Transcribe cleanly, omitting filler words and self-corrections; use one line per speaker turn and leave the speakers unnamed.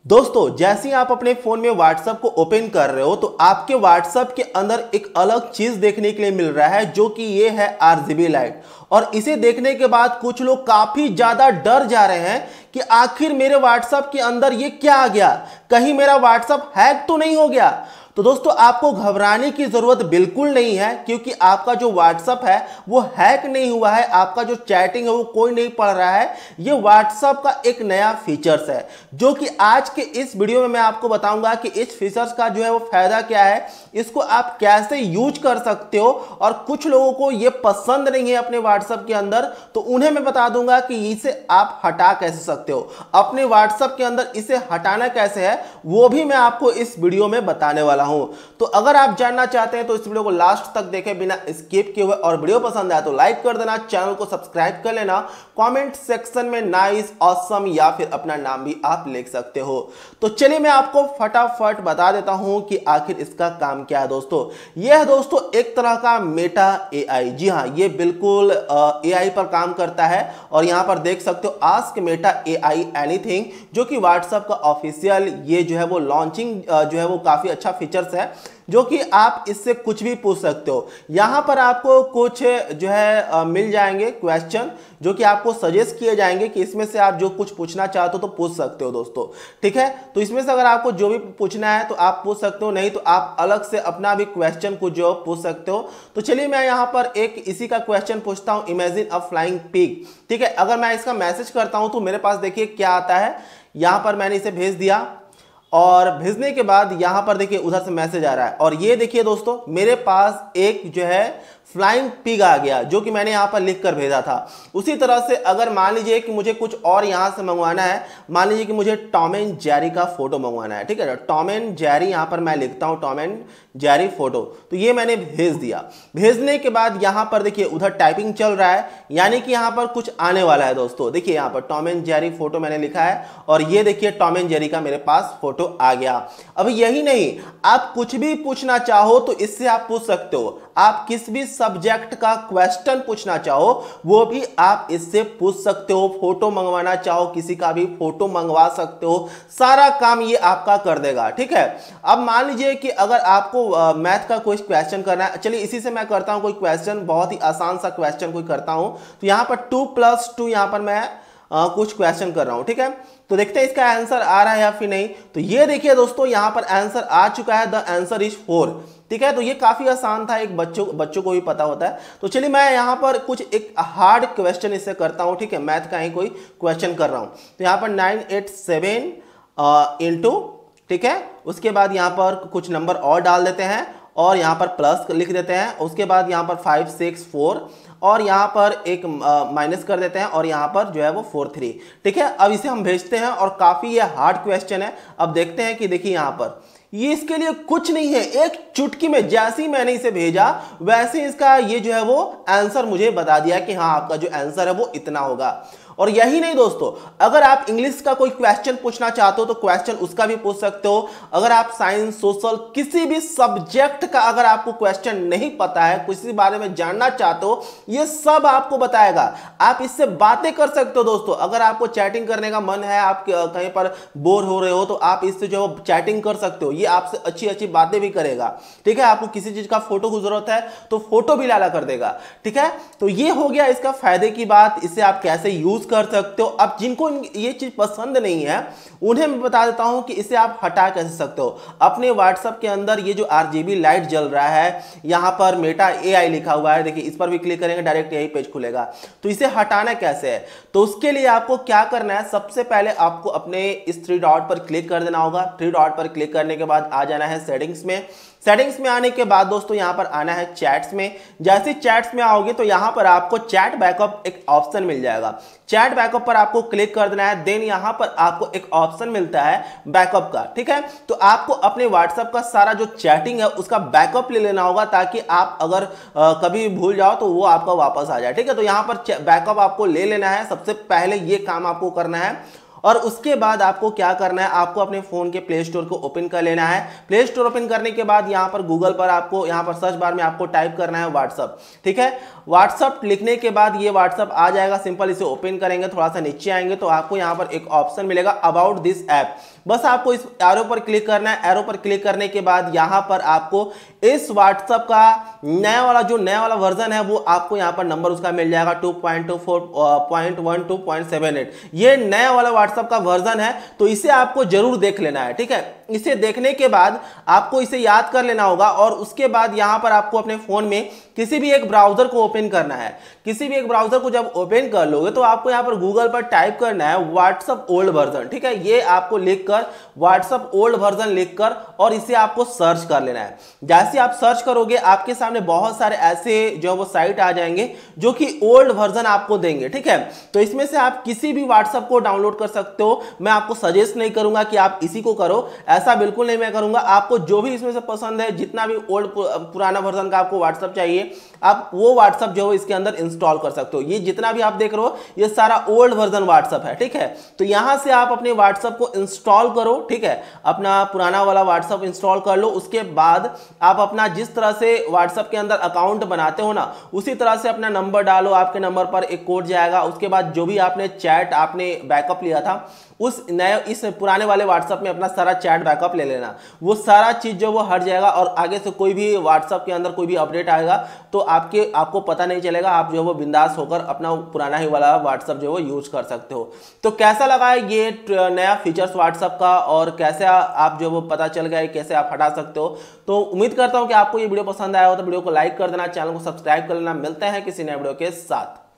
दोस्तों जैसे ही आप अपने फोन में व्हाट्सएप को ओपन कर रहे हो तो आपके व्हाट्सएप के अंदर एक अलग चीज देखने के लिए मिल रहा है जो कि ये है आरजीबी लाइट। और इसे देखने के बाद कुछ लोग काफी ज्यादा डर जा रहे हैं कि आखिर मेरे व्हाट्सएप के अंदर ये क्या आ गया, कहीं मेरा व्हाट्सएप हैक तो नहीं हो गया। तो दोस्तों आपको घबराने की जरूरत बिल्कुल नहीं है, क्योंकि आपका जो व्हाट्सएप है वो हैक नहीं हुआ है, आपका जो चैटिंग है वो कोई नहीं पढ़ रहा है। ये व्हाट्सएप का एक नया फीचर्स है जो कि आज के इस वीडियो में मैं आपको बताऊंगा कि इस फीचर्स का जो है वो फायदा क्या है, इसको आप कैसे यूज कर सकते हो। और कुछ लोगों को ये पसंद नहीं है अपने व्हाट्सएप के अंदर, तो उन्हें मैं बता दूंगा कि इसे आप हटा कैसे सकते हो, अपने व्हाट्सएप के अंदर इसे हटाना कैसे है वो भी मैं आपको इस वीडियो में बताने वाला हूं। तो अगर आप जानना चाहते हैं तो इस वीडियो को लास्ट तक देखें बिना स्किप किए हुए, और वीडियो पसंद आया तो लाइक कर देना, चैनल को सब्सक्राइब कर लेना, कमेंट सेक्शन में नाइस, ऑसम या फिर अपना नाम भी आप लिख सकते हो। तो चलिए मैं आपको फटाफट बता देता हूं कि आखिर इसका काम क्या है। दोस्तों यह है दोस्तों एक तरह का मेटा एआई। जी हां, ये बिल्कुल एआई पर काम करता है। और यहां पर देख सकते हो आस्क मेटा एआई एनीथिंग, जो कि व्हाट्सएप का ऑफिशियल ये जो है वो लॉन्चिंग जो है वो काफी अच्छा फीचर्स है, जो कि आप इससे कुछ भी पूछ सकते हो। यहां पर आपको कुछ जो है मिल जाएंगे क्वेश्चन, जो कि आपको सजेस्ट किए जाएंगे कि इसमें से आप जो कुछ पूछना चाहते हो तो पूछ सकते हो दोस्तों। ठीक है, तो इसमें से अगर आपको जो भी पूछना है तो आप पूछ सकते हो, नहीं तो आप अलग से अपना भी क्वेश्चन कुछ जो पूछ सकते हो। तो चलिए मैं यहां पर एक इसी का क्वेश्चन पूछता हूं, इमेजिन अ फ्लाइंग पिग। ठीक है, अगर मैं इसका मैसेज करता हूं तो मेरे पास देखिए क्या आता है। यहां पर मैंने इसे भेज दिया और भेजने के बाद यहां पर देखिए उधर से मैसेज आ रहा है, और ये देखिए दोस्तों मेरे पास एक जो है फ्लाइंग पिग आ गया, जो कि मैंने यहां पर लिख कर भेजा था। उसी तरह से अगर मान लीजिए कि मुझे कुछ और यहां से मंगवाना है, मान लीजिए कि मुझे टॉम एंड जेरी का फोटो मंगवाना है। ठीक है, टॉम एंड जेरी यहां पर मैं लिखता हूं टॉम एंड जेरी फोटो, तो ये मैंने भेज दिया। भेजने के बाद यहां पर देखिए उधर टाइपिंग चल रहा है, यानी कि यहां पर कुछ आने वाला है दोस्तों। देखिए यहां पर टॉम एंड जेरी फोटो मैंने लिखा है, और ये देखिए टॉम एंड जेरी का मेरे पास फोटो आ गया। अब यही नहीं, आप कुछ भी पूछना चाहो तो इससे आप पूछ सकते हो। आप किस भी सब्जेक्ट का क्वेश्चन पूछना चाहो वो भी आप इससे पूछ सकते हो। फोटो मंगवाना चाहो किसी का भी फोटो मंगवा सकते हो, सारा काम ये आपका कर देगा। ठीक है, अब मान लीजिए कि अगर आपको मैथ का कोई क्वेश्चन करना है, चलिए इसी से मैं करता हूं कोई क्वेश्चन, बहुत ही आसान सा क्वेश्चन कोई करता हूं। तो यहां पर 2+2 यहां पर मैं कुछ क्वेश्चन कर रहा हूं। ठीक है, तो देखते हैं इसका आंसर आ रहा है या फिर नहीं। तो ये देखिए दोस्तों यहां पर आंसर आ चुका है, द आंसर इज 4। ठीक है, तो ये काफी आसान था, एक बच्चों को भी पता होता है। तो चलिए मैं यहां पर कुछ एक हार्ड क्वेश्चन इससे करता हूं। ठीक है, मैथ का ही कोई क्वेश्चन कर रहा हूं। तो यहां पर 987 इंटू, ठीक है, उसके बाद यहां पर कुछ नंबर और डाल देते हैं और यहां पर प्लस लिख देते हैं। उसके बाद यहां पर 5 6 4 और यहां पर एक माइनस कर देते हैं, और यहां पर जो है वो 4 3। ठीक है, अब इसे हम भेजते हैं, और काफी ये हार्ड क्वेश्चन है। अब देखते हैं कि देखिए यहां पर ये इसके लिए कुछ नहीं है, एक चुटकी में जैसे ही मैंने इसे भेजा वैसे इसका ये जो है वो आंसर मुझे बता दिया कि हाँ आपका जो आंसर है वो इतना होगा। और यही नहीं दोस्तों, अगर आप इंग्लिश का कोई क्वेश्चन पूछना चाहते हो तो क्वेश्चन उसका भी पूछ सकते हो। अगर आप साइंस, सोशल, किसी भी सब्जेक्ट का अगर आपको क्वेश्चन नहीं पता है, किसी बारे में जानना चाहते हो, ये सब आपको बताएगा। आप इससे बातें कर सकते हो दोस्तों। अगर आपको चैटिंग करने का मन है, आप कहीं पर बोर हो रहे हो, तो आप इससे जो है चैटिंग कर सकते हो। ये आपसे अच्छी अच्छी बातें भी करेगा। ठीक है, आपको किसी चीज का फोटो की जरूरत है तो फोटो भी लाला कर देगा। ठीक है, तो ये हो गया इसका फायदे की बात, इसे आप कैसे यूज कर सकते हो। अब जिनको ये चीज पसंद नहीं है उन्हें मैं बता देता हूं कि इसे आप हटा कैसे सकते हो। अपने व्हाट्सएप के अंदर ये जो आरजीबी लाइट जल रहा है, यहां पर मेटा एआई लिखा हुआ है, देखिए इस पर भी क्लिक करेंगे डायरेक्ट यही पेज खुलेगा। तो इसे हटाना कैसे है, तो उसके लिए आपको क्या करना है, सबसे पहले आपको अपने इस 3 डॉट पर क्लिक कर देना होगा। 3 डॉट पर क्लिक करने के बाद आ जाना है सेटिंग्स में। सेटिंग्स में आने के बाद दोस्तों यहां पर आना है चैट्स में। जैसे चैट्स में आओगे तो यहां पर आपको चैट बैकअप एक ऑप्शन मिल जाएगा। चैट बैकअप पर आपको क्लिक कर देना है, देन यहां पर आपको एक ऑप्शन मिलता है बैकअप का। ठीक है, तो आपको अपने व्हाट्सएप का सारा जो चैटिंग है उसका बैकअप ले लेना होगा, ताकि आप अगर कभी भूल जाओ तो वो आपका वापस आ जाए। ठीक है, तो यहां पर बैकअप आपको ले लेना है, सबसे पहले ये काम आपको करना है। और उसके बाद आपको क्या करना है, आपको अपने फोन के प्ले स्टोर को ओपन कर लेना है। प्ले स्टोर ओपन करने के बाद यहाँ पर गूगल पर आपको यहाँ पर सर्च बार में आपको टाइप करना है व्हाट्सअप। ठीक है, व्हाट्सअप लिखने के बाद ये व्हाट्सअप आ जाएगा। सिंपल इसे ओपन करेंगे, थोड़ा सा नीचे आएंगे तो आपको यहाँ पर एक ऑप्शन मिलेगा अबाउट दिस ऐप। बस आपको इस एरो पर क्लिक करना है। एरो पर क्लिक करने के बाद यहाँ पर आपको इस व्हाट्सएप का नया वाला वर्जन है वो आपको यहाँ पर नंबर उसका मिल जाएगा 2.24.12.78। ये नया वाला व्हाट्सएप का वर्जन है, तो इसे आपको जरूर देख लेना है। ठीक है, इसे देखने के बाद आपको इसे याद कर लेना होगा और उसके बाद यहाँ पर आपको अपने फोन में किसी भी एक ब्राउजर को ओपन करना है। किसी भी एक ब्राउजर को जब ओपन कर लोगे तो आपको यहाँ पर गूगल पर टाइप करना है व्हाट्सएप ओल्ड वर्जन। ठीक है, ये आपको लिखकर व्हाट्सएप ओल्ड वर्जन लिखकर और इसे आपको सर्च कर लेना है। जैसे आप सर्च करोगे आपके सामने बहुत सारे ऐसे जो वो साइट आ जाएंगे जो कि ओल्ड वर्जन आपको देंगे। ठीक है, तो इसमें से आप किसी भी व्हाट्सएप को डाउनलोड कर सकते हो। मैं आपको सजेस्ट नहीं करूंगा कि आप इसी को करो, ऐसा बिल्कुल नहीं मैं करूंगा। आपको जो भी इसमें से पसंद है, जितना भी ओल्ड पुराना वर्जन का आपको व्हाट्सएप चाहिए, आप वो व्हाट्सएप जो है इसके अंदर इंस्टॉल कर सकते हो। ये जितना भी आप देख रहे हो ये सारा ओल्ड वर्जन व्हाट्सएप है। ठीक है, तो यहां से आप अपने व्हाट्सएप को इंस्टॉल करो। ठीक है, अपना पुराना वाला व्हाट्सएप इंस्टॉल कर लो। उसके बाद आप अपना जिस तरह से व्हाट्सएप के अंदर अकाउंट बनाते हो ना, उसी तरह से अपना नंबर डालो। आपके नंबर पर एक कोड जाएगा। उसके बाद जो भी आपने चैट आपने बैकअप लिया था उस नए इस पुराने वाले व्हाट्सएप में अपना सारा चैट बैकअप ले लेना। वो सारा चीज जो वो हट जाएगा और आगे से कोई भी व्हाट्सएप के अंदर कोई भी अपडेट आएगा तो आपको पता नहीं चलेगा। आप जो है वो बिंदास होकर अपना पुराना ही वाला व्हाट्सएप जो है वो यूज कर सकते हो। तो कैसा लगा है ये नया फीचर्स व्हाट्सएप का और कैसे आप जो वो पता चल गया कैसे आप हटा सकते हो। तो उम्मीद करता हूं कि आपको ये वीडियो पसंद आया हो तो वीडियो को लाइक कर देना, चैनल को सब्सक्राइब कर लेना। मिलते हैं किसी नए वीडियो के साथ।